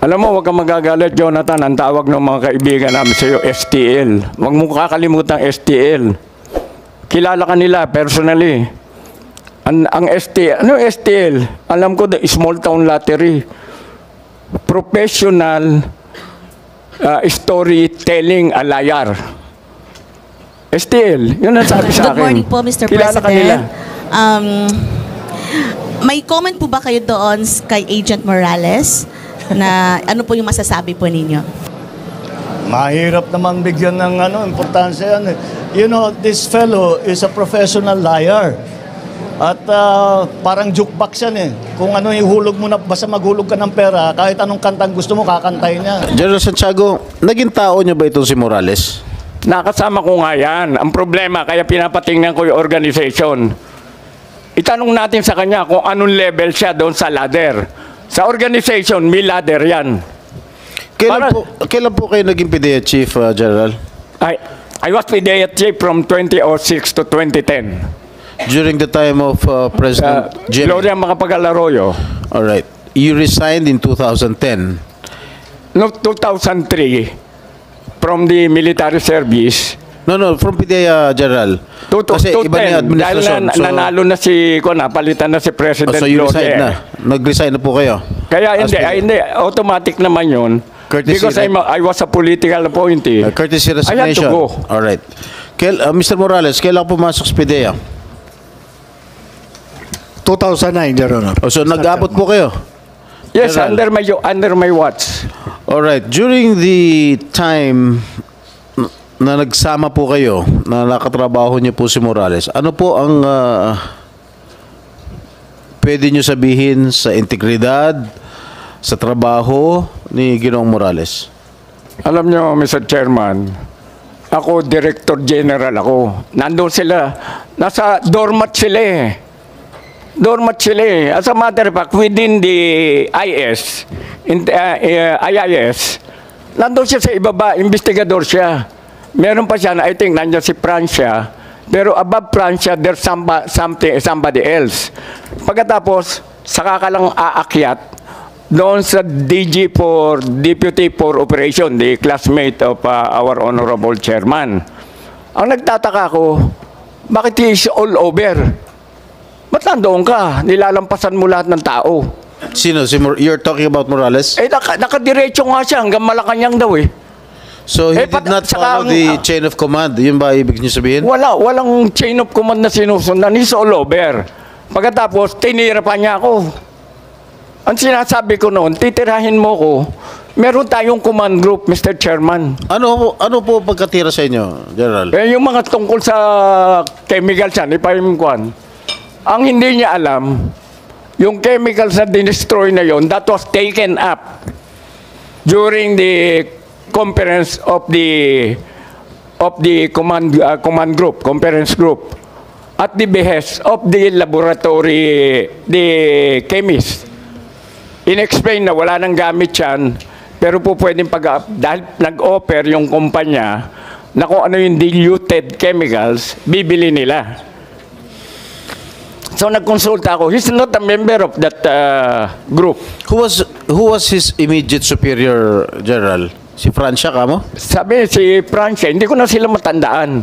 Alam mo, huwag kang magagalit, Jonathan. Ang tawag ng mga kaibigan namin sa iyo, STL. Huwag mo kakalimutan STL. Kilala ka nila personally. Ang STL, ano STL? Alam ko, the small town lottery. Professional storytelling a liar. STL, yun ang sabi sa akin. Good morning po, Mr. Kilala President. ka nila. May comment po ba kayo doon kay Agent Morales na ano po yung masasabi po ninyo? Mahirap naman bigyan ng importansya yan. You know, this fellow is a professional liar. At parang jukebox yan eh. Kung ano ihulog mo na, basta maghulog ka ng pera, kahit anong kantang gusto mo, kakantahin niya. General Santiago, naging tao niyo ba itong si Morales? Nakasama ko nga yan. Ang problema, kaya pinapatingnan ko yung organization. Itanong natin sa kanya kung anong level siya doon sa ladder. Sa organization, may ladder yan. Kailan po kayo naging PDEA Chief, General? I was PDEA Chief from 2006 to 2010. During the time of President Jimmy? Gloria Macapagal-Arroyo. All right. You resigned in 2010? No, 2003 from the military service. No, from PDEA, General. Kasi iba na yung administrasyon. Dahil nanalo na si, napalitan na si President so you resigned na? Gloria. Nag-resign na po kayo? Kaya hindi, automatic naman yun. Because I was a political appointee. Courtesy resignation. I had to go. All right. Mr. Morales, kailan pumasok sa PDEA? 2009, Your Honor. So nag-abot po kayo? Yes, General. under my watch. All right. During the time na nagsama po kayo, na nakatrabaho niyo po si Morales, ano po ang pwede niyo sabihin sa integridad, sa trabaho ni Ginoong Morales? Alam niyo, Mr. Chairman, ako, Director General ako. Nandun sila. Nasa doormat sila eh. Doormat sila eh. As a matter of fact, within the IS, IIS, nandun siya sa ibaba, investigador siya. Meron pa siya na I think nandiyan si Francia, pero above Francia, there's somebody else. Pagkatapos, saka ka lang aakyat doon sa DG for Deputy for Operation, the classmate of our Honorable Chairman. Ang nagtataka ko, bakit he is all over? Ba't nandoon ka? Nilalampasan mo lahat ng tao. Sino? You're talking about Morales? Nakadiretso nga siya hanggang Malacanang daw eh. So he did not follow the chain of command? Yun ba ibig niyo sabihin? Walang chain of command na sinusundan. He's all over. Pagkatapos, tinira pa niya ako. Ang sinasabi ko noon, titirahin mo ko, meron tayong command group, Mr. Chairman. Ano po pagkatira sa inyo, General? Yung mga tungkol sa chemicals yan, ipahimkuan. Ang hindi niya alam, yung chemicals na dinestroy na yon, that was taken up during the conference of the command group, conference group, at the behest of the laboratory, the chemist. In-explain na wala nang gamit yan, pero po pwedeng dahil nag-offer yung kumpanya na kung ano yung diluted chemicals, bibili nila. So nagkonsulta ako. He's not a member of that group. Who was his immediate superior, General? Si Francia ka mo? Sabi si Francia, hindi ko na sila matandaan.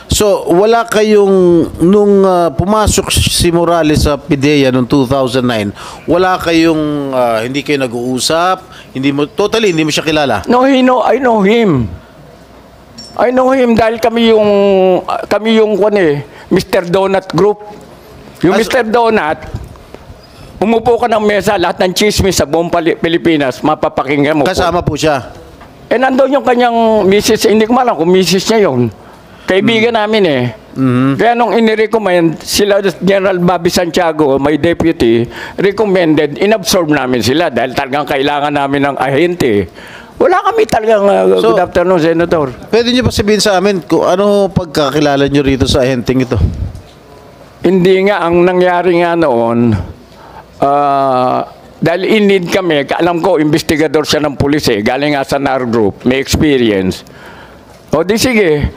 So wala kayong, nung pumasok si Morales sa PDEA noong 2009, wala kayong, hindi kayo nag-uusap, hindi mo siya kilala? No, I know him. I know him dahil kami yung Mr. Donut Group. Yung Mr. Donut, umupo ka ng mesa, lahat ng chismis sa buong Pilipinas, mapapakinggan mo. Kasama po siya? Nandun yung kanyang misis, hindi ko malam kung misis niya yun. Kaibigan namin eh. Kaya nung inirecommend, sila General Bobby Santiago, my deputy, recommended, inabsorb namin sila dahil talagang kailangan namin ng ahente. Wala kami talagang, good afternoon, Senator. Pwede niyo ba sabihin sa amin kung ano pagkakilala niyo rito sa ahenteng ito? Hindi nga, ang nangyari nga noon, dahil in-need kami, alam ko, investigador siya ng pulis eh, galing nga sa NAR Group, may experience. O di sige,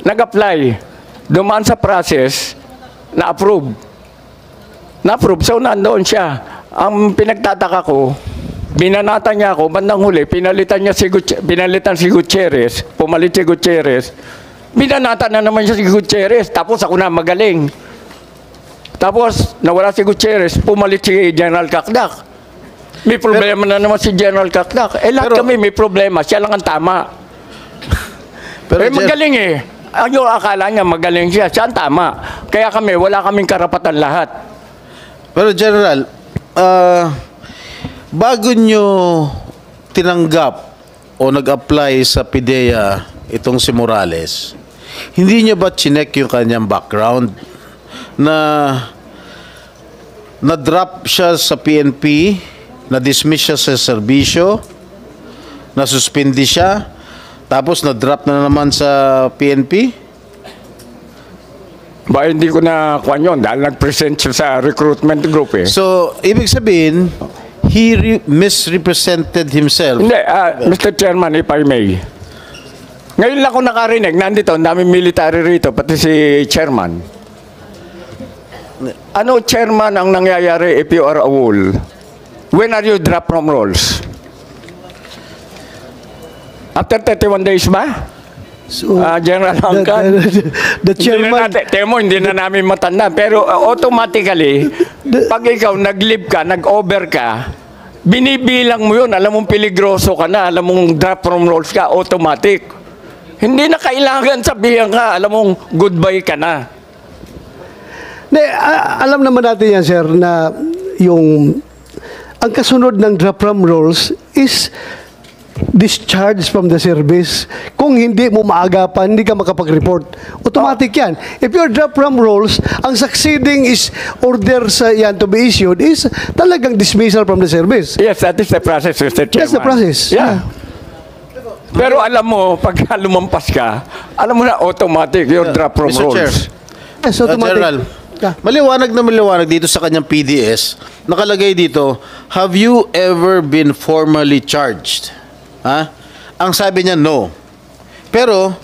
nag-apply, dumaan sa process, na-approve. Na-approve, so nandoon siya. Ang pinagtataka ko, Binanata niya ako, bandang huli, pinalitan si Gutierrez, pumalit si Gutierrez. Binanata na naman siya si Gutierrez, tapos ako na magaling. Tapos, nawala si Gutierrez, pumalit si General Kakdak. May problema na naman si General Kakdak. Lahat kami may problema, siya lang ang tama. Pero Magaling eh. Ang yung akala niya magaling siya, siya ang tama. Kaya kami, wala kaming karapatan lahat. Pero General, bago nyo tinanggap o nag-apply sa PIDEA itong si Morales, hindi nyo ba chinek yung kanyang background na na-drop siya sa PNP, na-dismiss siya sa serbisyo, na-suspindi siya, tapos na-drop na naman sa PNP? Ba, hindi ko na kuha yun dahil nag-present siya sa recruitment group eh. So, ibig sabihin, he misrepresented himself. Hindi, Mr. Chairman, if I may. Ngayon lang ako nakarinig, nandito, ang daming military rito, pati si Chairman. Ano, Chairman, ang nangyayari if you are a wall? When are you dropped from roles? After 31 days ba? So, General Angkan? the chairman, Hindi na namin matanda. Pero automatically, pag ikaw nag-leave ka, nag-over ka, binibilang mo yun. Alam mong peligroso ka na, alam mong drop from roles ka, automatic. Hindi na kailangan sabihan ka, alam mong goodbye ka na. alam naman natin yan, sir, na yung ang kasunod ng drop from roles is discharge from the service. Kung hindi mo maagapan, hindi ka makapag-report. Automatic yan. If you're drop from roles, ang succeeding is orders yan to be issued is talagang dismissal from the service. Yes, that is the process, Mr. Chairman. That's the process. Yeah. Pero alam mo, pag lumampas ka, alam mo na automatic, you're drop from Mr. Chair. roles. Yes, automatic. General, Yeah. maliwanag na maliwanag dito sa kanyang PDS, nakalagay dito, have you ever been formally charged? Ha? Ang sabi niya, no. Pero,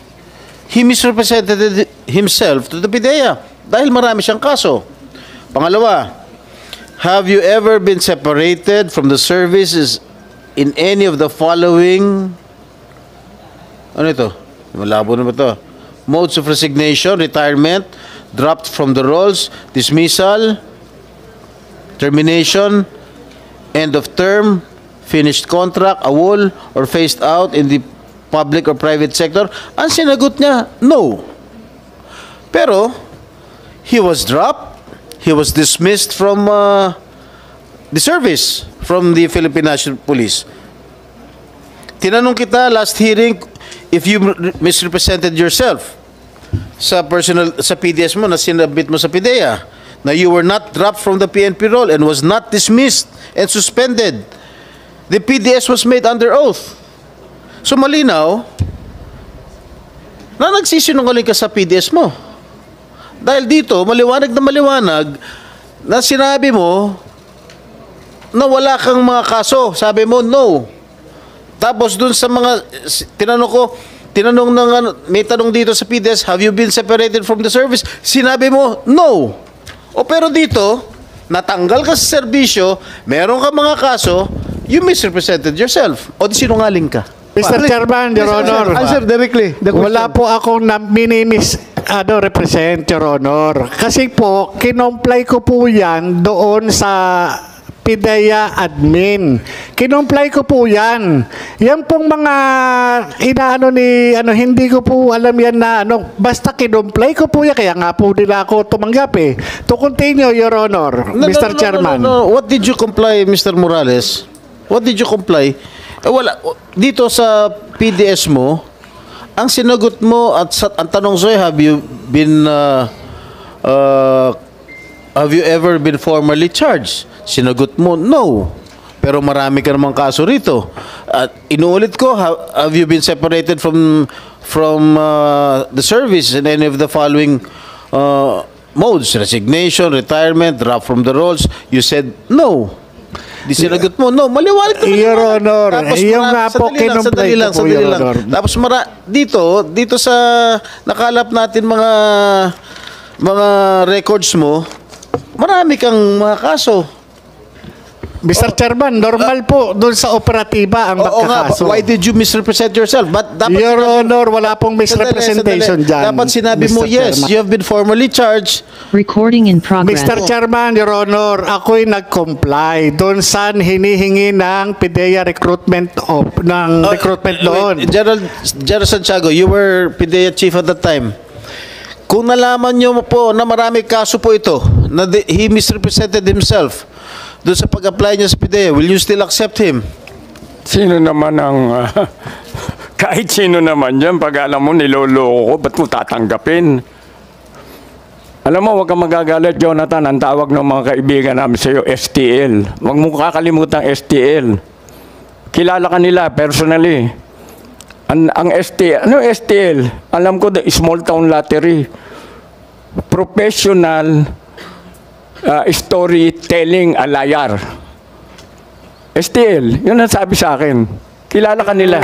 he misrepresented himself to the PIDEA dahil marami siyang kaso. Pangalawa, have you ever been separated from the services in any of the following, ano ito? Malabo na ba ito? Modes of resignation, retirement, dropped from the roles, dismissal, termination, end of term, finished contract, awol, or phased out in the public or private sector? Ang sinagot niya, no. Pero, he was dropped, he was dismissed from the service, from the Philippine National Police. Tinanong kita last hearing if you misrepresented yourself sa PDS mo na sinabit mo sa PIDEA na you were not dropped from the PNP role and was not dismissed and suspended. The PDS was made under oath. So malinaw na nagsisinungaling ka sa PDS mo. Dahil dito, maliwanag na sinabi mo na wala kang mga kaso. Sabi mo, no. Tapos dun sa mga, may tanong dito sa PDS, have you been separated from the service? Sinabi mo, no. O pero dito, natanggal ka sa serbisyo, meron ka mga kaso, you misrepresented yourself. O di sinungaling ka. Mr. Chairman, Your Honor. Answer directly. The question. Wala po akong represent, Your Honor. Kasi po, kinomply ko po yan doon sa PIDEA admin. Kinomply ko po yan. Yan pong mga hindi ko po alam yan na basta kinomply ko po yan. Kaya nga po nila ako tumanggap eh. To continue, Your Honor, Mr. Chairman. No. What did you comply, Mr. Morales? What did you comply? Wala. Dito sa PDS mo, ang sinagot mo at ang tanong sa'yo, have you ever been formally charged? Sinagot mo, no. Pero marami ka namang kaso rito. At inuulit ko, have you been separated from the service in any of the following modes? Resignation, retirement, drop from the roles? You said, no. Di sinagot mo, no. Maliwanag ka. Your Honor, yung nga po kinomply ko po, Your Honor. Tapos dito sa nakalap natin mga records mo, marami kang mga kaso. Mr. Chairman, normal po doon sa operatiba ang Oo nga, magkakaso. why did you misrepresent yourself? But dapat Your Honor, wala pong misrepresentation Sandali. dyan. Dapat sinabi mo, Mr. yes, Chairman. you have been formally charged. Recording in progress. Mr. Chairman, Your Honor, ako'y nag-comply doon sa hinihingi ng PIDEA recruitment recruitment doon. General Santiago, you were PIDEA chief at that time. Kung nalaman nyo po na marami kaso po ito, na he misrepresented himself doon sa pag-apply niya sa PIDEA, will you still accept him? Sino naman ang... kahit sino naman yan, pag alam mo, niloloko ko, ba't mo tatanggapin? Alam mo, huwag kang magagalit, Jonathan. Ang tawag ng mga kaibigan namin sa iyo, STL. Huwag mo kakalimutan STL. Kilala ka nila, personally. Ang STL, ano STL? Alam ko, the small town lottery. Professional storytelling a liar. STL, yun ang sabi sa akin. Kilala ka nila.